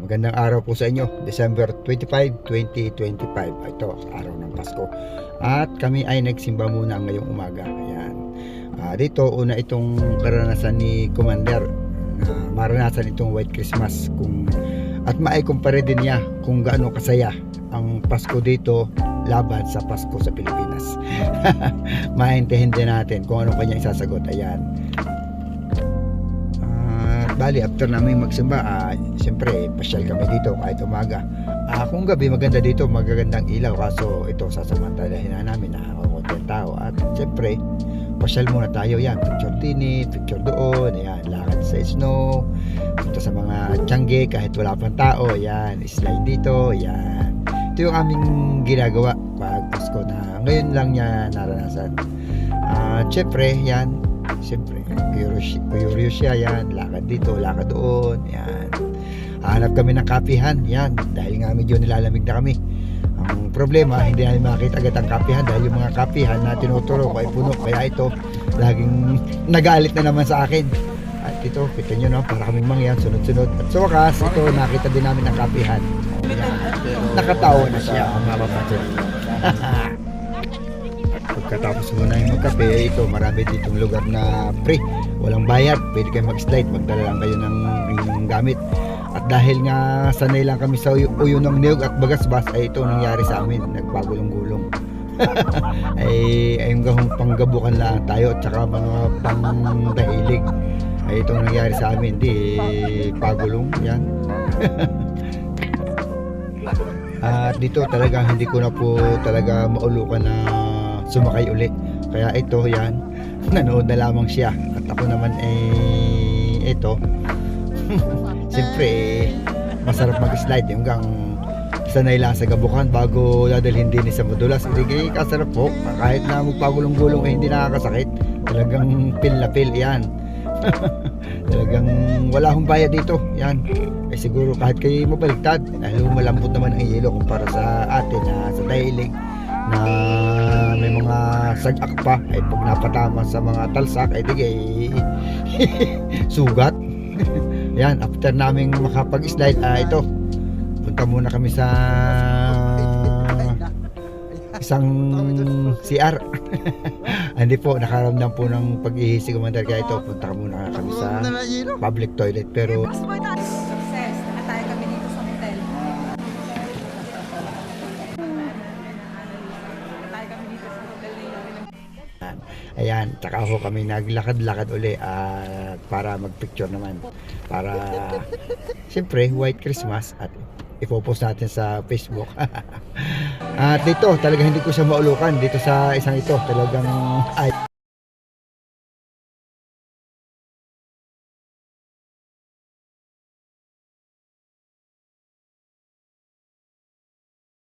Magandang araw po sa inyo. December 25, 2025. Ito, araw ng Pasko. At kami ay nagsimba muna ngayong umaga. Ayan. Dito, una itong karanasan ni Commander. Maranasan itong White Christmas. At maikumpare din niya kung gaano kasaya ang Pasko dito laban sa Pasko sa Pilipinas. Maintindihan natin kung ano kanya isasagot. Ayan. Bali, after namin magsimba, siyempre pasyal kami dito kahit umaga. Kung gabi maganda dito, magagandang ilaw, kaso ito sasamantalahin na namin na konting tao. At siyempre pasyal muna tayo, yan, picture tinit, picture doon, yan, lakad sa snow, punta sa mga tiyangge kahit wala pang tao, yan, slide dito, yan. Ito yung aming ginagawa pag Pasko na ngayon lang niya naranasan. Siyempre, yan, siyempre curious siya, yan, lakad dito, lakad doon, yan. Hanap kami ng kapihan, yan, dahil nga medyo nilalamig na kami. Ang problema, hindi namin makita agad ang kapihan dahil yung mga kapihan na tinuturo ko ay puno, kaya ito laging nagalit na naman sa akin. At ito, kita nyo, no, para kaming mangyan, sunod-sunod. At sa wakas, ito, nakita din namin ang kapihan. Nakatawa na siya, mapapansin. Pagkatapos muna yung magkape, ito, marami ditong lugar na free, walang bayad, pwede kayo mag-slide, magdala lang kayo ng inyong gamit. At dahil nga sanay lang kami sa uyo ng niyog at bagasbas, ay ito nangyari sa amin, nagpagulong-gulong. ay hanggang panggabukan lang tayo at saka mga pangdahilig, ay ito nangyari sa amin, di pagulong yan. At dito talaga hindi ko na po talaga maulukan na sumakay uli, kaya ito, yan, nanood na lamang siya at ako naman ito siyempre masarap mag-slide hanggang sanay lang sa gabukan bago dadalhin din sa madulas. Hindi kasarap po kahit na magpagulong-gulong hindi nakakasakit, talagang pil na pil yan. Talagang wala akong bayad dito, yan. Siguro kahit kayo mabaliktad dahil malambot naman ang yelo kumpara sa atin na sa dahilig na may mga sagak pa, ay pag napatama sa mga talsak ay digay sugat. Yan, after namin makapag-slide, ito, punta muna kami sa isang CR. Hindi po, nakaramdam po ng pag-ihi si Commander, kaya ito, punta muna kami sa public toilet. Pero success, nakatayo kami dito sa hotel. Nakatayo kami dito sa hotel na yun. ayan, tsaka ako kami naglakad-lakad uli para magpicture naman, para siyempre White Christmas at ipopost natin sa Facebook. At dito talaga hindi ko siya maulukan dito sa isang ito, talagang